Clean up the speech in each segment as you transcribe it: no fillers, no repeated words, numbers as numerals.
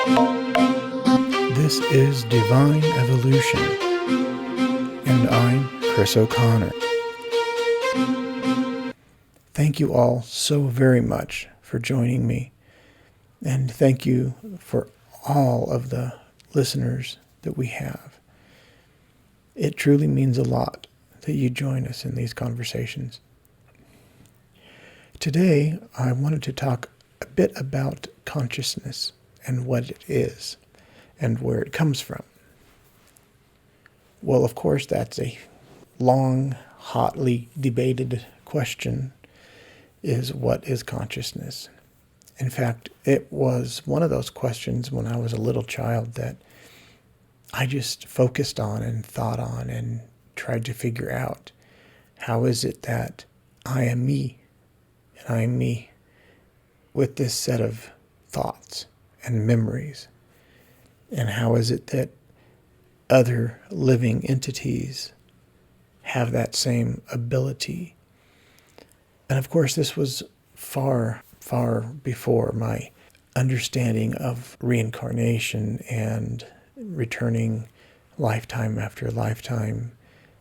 This is Divine Evolution, and I'm Chris O'Connor. Thank you all so very much for joining me, and thank you for all of the listeners that we have. It truly means a lot that you join us in these conversations. Today, I wanted to talk a bit about consciousness and what it is and where it comes from. Well, of course, that's a long, hotly debated question, is what is consciousness? In fact, it was one of those questions when I was a little child that I just focused on and thought on and tried to figure out, how is it that I am me, and I am me with this set of thoughts and memories? And how is it that other living entities have that same ability? And of course, this was far, far before my understanding of reincarnation and returning lifetime after lifetime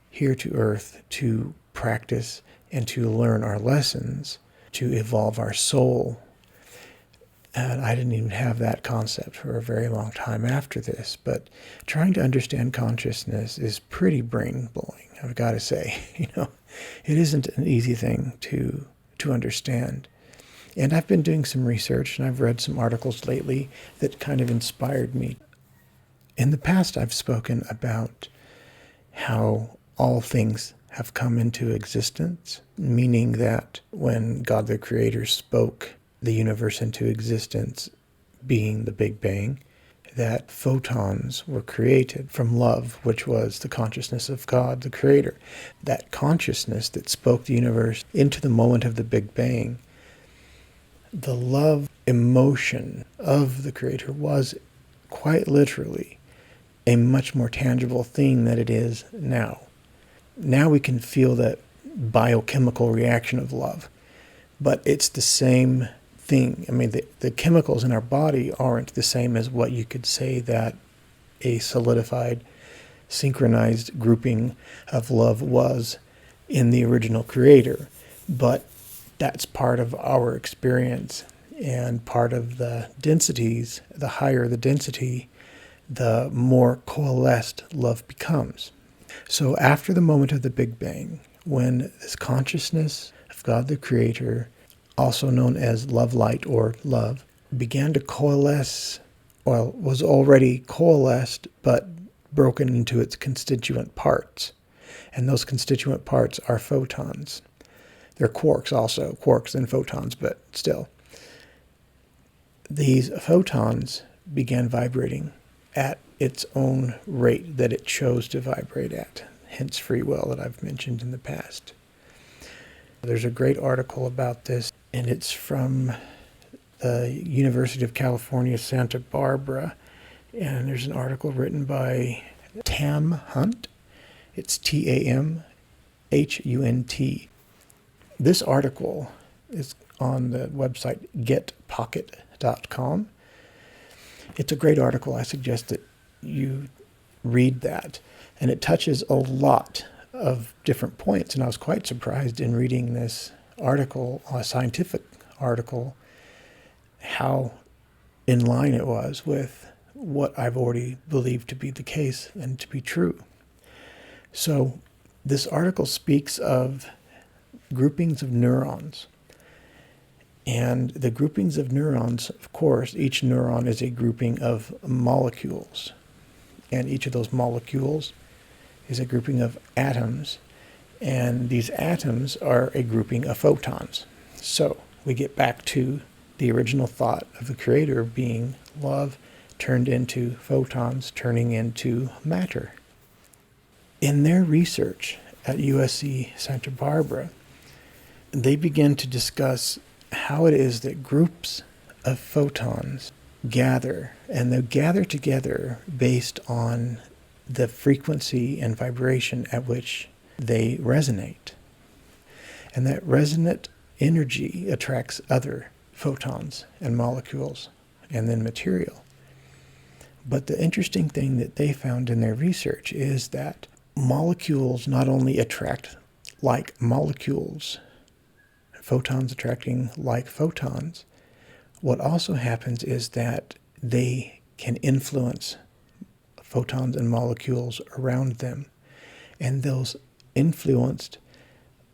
here to Earth to practice and to learn our lessons, to evolve our soul. And I didn't even have that concept for a very long time after this. But trying to understand consciousness is pretty brain-blowing, I've got to say. It isn't an easy thing to understand. And I've been doing some research, and I've read some articles lately that kind of inspired me. In the past, I've spoken about how all things have come into existence, meaning that when God the Creator spoke the universe into existence, being the Big Bang, that photons were created from love, which was the consciousness of God the Creator. That consciousness that spoke the universe into the moment of the Big Bang, the love emotion of the Creator was quite literally a much more tangible thing than it is now. Now we can feel that biochemical reaction of love, but it's the same thing. I mean, the chemicals in our body aren't the same as what you could say that a solidified, synchronized grouping of love was in the original Creator. But that's part of our experience, and part of the densities. The higher the density, the more coalesced love becomes. So after the moment of the Big Bang, when this consciousness of God the Creator, also known as love light or love, began to coalesce, well, was already coalesced, but broken into its constituent parts. And those constituent parts are photons. They're quarks also, quarks and photons, but still. These photons began vibrating at its own rate that it chose to vibrate at, hence free will that I've mentioned in the past. There's a great article about this, and it's from the University of California, Santa Barbara. And there's an article written by Tam Hunt. It's TamHunt. This article is on the website getpocket.com. It's a great article. I suggest that you read that. And it touches a lot of different points. And I was quite surprised in reading this article, a scientific article, how in line it was with what I've already believed to be the case and to be true. So this article speaks of groupings of neurons. And the groupings of neurons, of course, each neuron is a grouping of molecules. And each of those molecules is a grouping of atoms. And these atoms are a grouping of photons. So we get back to the original thought of the Creator being love turned into photons, turning into matter. In their research at USC Santa Barbara, they begin to discuss how it is that groups of photons gather, and they gather together based on the frequency and vibration at which they resonate. And that resonant energy attracts other photons and molecules and then material. But the interesting thing that they found in their research is that molecules not only attract like molecules, photons attracting like photons, what also happens is that they can influence photons and molecules around them. And those influenced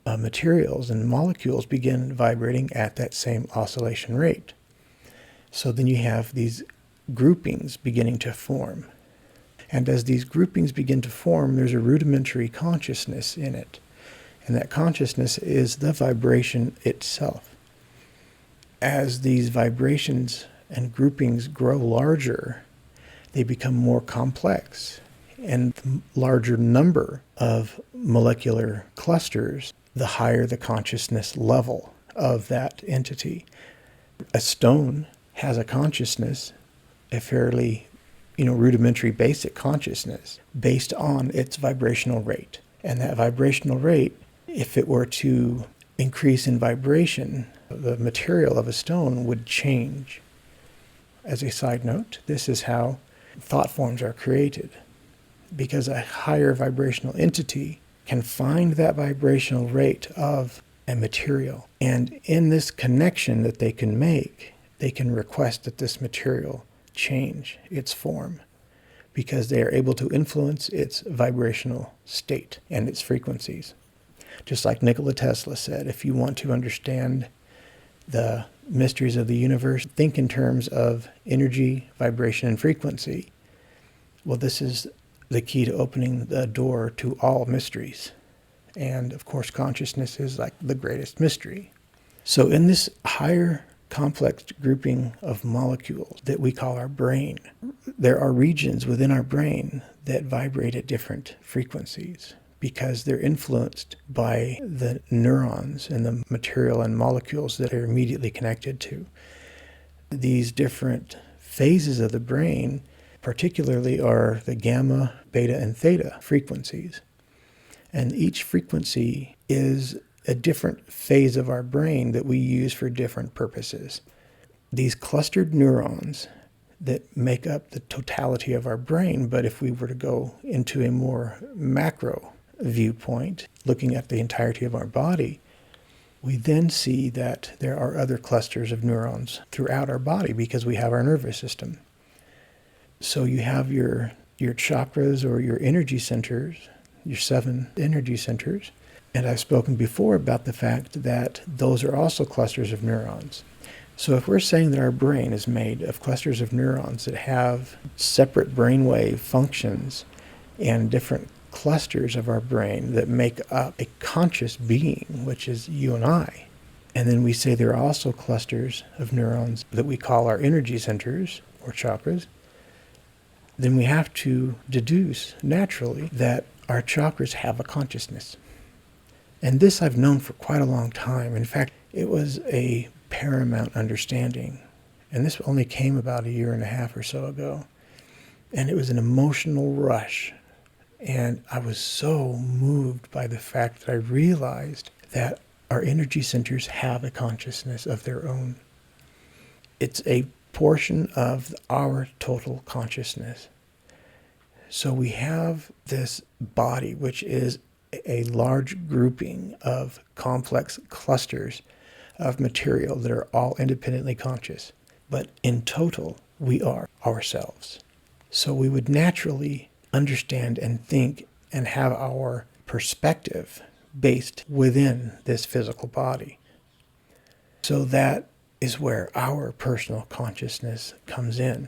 materials and molecules begin vibrating at that same oscillation rate. So then you have these groupings beginning to form. And as these groupings begin to form, there's a rudimentary consciousness in it. And that consciousness is the vibration itself. As these vibrations and groupings grow larger, they become more complex. And the larger number of molecular clusters, the higher the consciousness level of that entity. A stone has a consciousness, a fairly, rudimentary basic consciousness based on its vibrational rate. And that vibrational rate, if it were to increase in vibration, the material of a stone would change. As a side note, this is how thought forms are created, because a higher vibrational entity can find that vibrational rate of a material. And in this connection that they can make, they can request that this material change its form, because they are able to influence its vibrational state and its frequencies. Just like Nikola Tesla said, if you want to understand the mysteries of the universe, think in terms of energy, vibration, and frequency. Well, this is the key to opening the door to all mysteries. And of course, consciousness is like the greatest mystery. So in this higher complex grouping of molecules that we call our brain, there are regions within our brain that vibrate at different frequencies because they're influenced by the neurons and the material and molecules that are immediately connected to. These different phases of the brain particularly are the gamma, beta, and theta frequencies. And each frequency is a different phase of our brain that we use for different purposes. These clustered neurons that make up the totality of our brain, but if we were to go into a more macro viewpoint, looking at the entirety of our body, we then see that there are other clusters of neurons throughout our body because we have our nervous system. So you have your chakras or your energy centers, your 7 energy centers. And I've spoken before about the fact that those are also clusters of neurons. So if we're saying that our brain is made of clusters of neurons that have separate brainwave functions and different clusters of our brain that make up a conscious being, which is you and I, and then we say there are also clusters of neurons that we call our energy centers or chakras, then we have to deduce naturally that our chakras have a consciousness. And this I've known for quite a long time. In fact, it was a paramount understanding. And this only came about 1.5 years or so ago. And it was an emotional rush. And I was so moved by the fact that I realized that our energy centers have a consciousness of their own. It's a portion of our total consciousness. So we have this body, which is a large grouping of complex clusters of material that are all independently conscious. But in total, we are ourselves. So we would naturally understand and think and have our perspective based within this physical body. So that is where our personal consciousness comes in,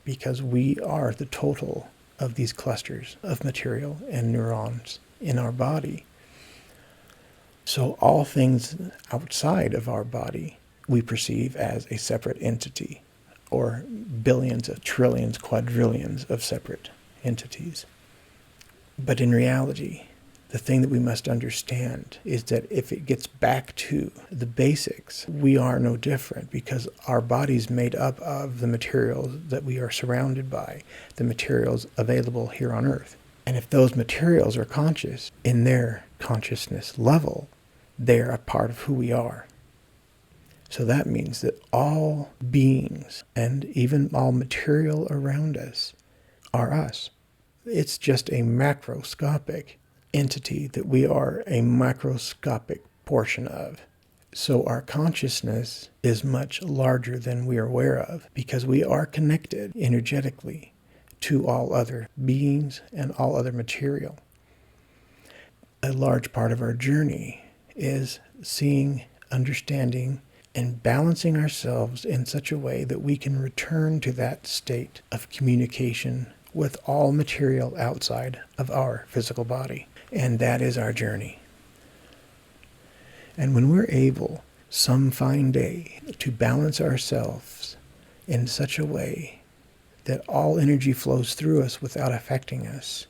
because we are the total of these clusters of material and neurons in our body. So all things outside of our body we perceive as a separate entity, or billions of trillions, quadrillions of separate entities. But in reality, the thing that we must understand is that if it gets back to the basics, we are no different, because our body's made up of the materials that we are surrounded by, the materials available here on Earth. And if those materials are conscious in their consciousness level, they're a part of who we are. So that means that all beings and even all material around us are us. It's just a macroscopic entity that we are a microscopic portion of. So our consciousness is much larger than we are aware of, because we are connected energetically to all other beings and all other material. A large part of our journey is seeing, understanding, and balancing ourselves in such a way that we can return to that state of communication with all material outside of our physical body. And that is our journey. And when we're able, some fine day, to balance ourselves in such a way that all energy flows through us without affecting us,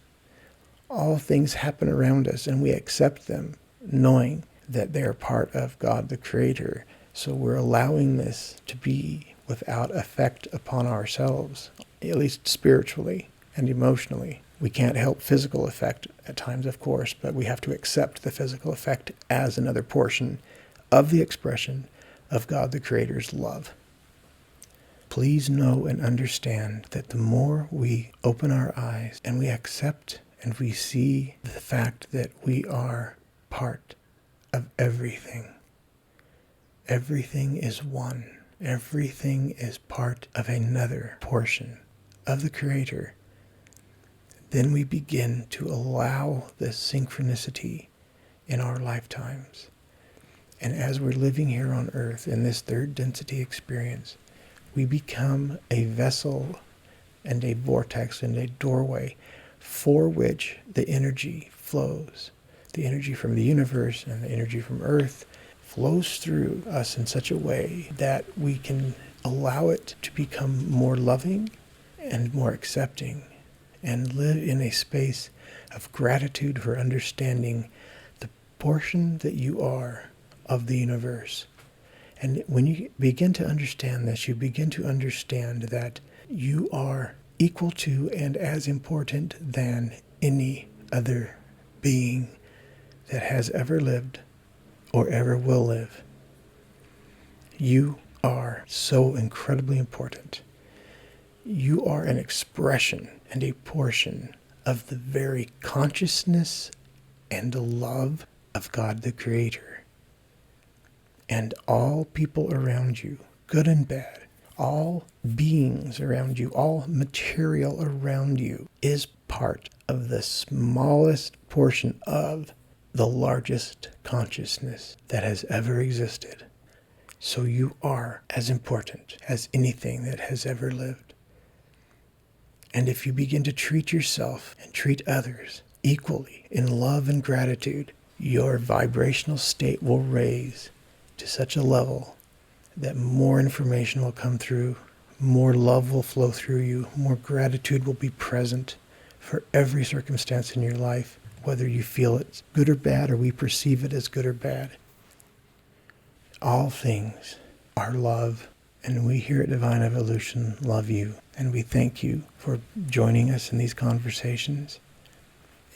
all things happen around us and we accept them, knowing that they're part of God the Creator. So we're allowing this to be without effect upon ourselves, at least spiritually and emotionally. We can't help physical effect at times, of course, but we have to accept the physical effect as another portion of the expression of God the Creator's love. Please know and understand that the more we open our eyes and we accept and we see the fact that we are part of everything. Everything is one. Everything is part of another portion of the Creator. Then we begin to allow this synchronicity in our lifetimes. And as we're living here on earth in this third density experience, we become a vessel and a vortex and a doorway for which the energy flows. The energy from the universe and the energy from earth flows through us in such a way that we can allow it to become more loving and more accepting, and live in a space of gratitude for understanding the portion that you are of the universe. And when you begin to understand this, you begin to understand that you are equal to and as important than any other being that has ever lived or ever will live. You are so incredibly important. You are an expression and a portion of the very consciousness and love of God the Creator. And all people around you, good and bad, all beings around you, all material around you, is part of the smallest portion of the largest consciousness that has ever existed. So you are as important as anything that has ever lived. And if you begin to treat yourself and treat others equally in love and gratitude, your vibrational state will raise to such a level that more information will come through, more love will flow through you, more gratitude will be present for every circumstance in your life, whether you feel it's good or bad or we perceive it as good or bad. All things are love, and we here at Divine Evolution love you, and we thank you for joining us in these conversations.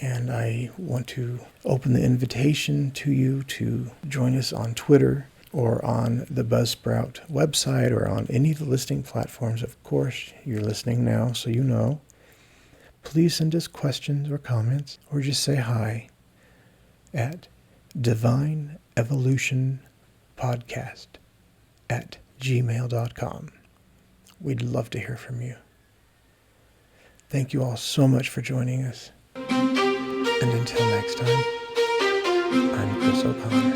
And I want to open the invitation to you to join us on Twitter or on the Buzzsprout website or on any of the listening platforms. Of course, you're listening now, so you know. Please send us questions or comments, or just say hi at divineevolutionpodcast@gmail.com. We'd love to hear from you. Thank you all so much for joining us. And until next time, I'm Chris O'Connor.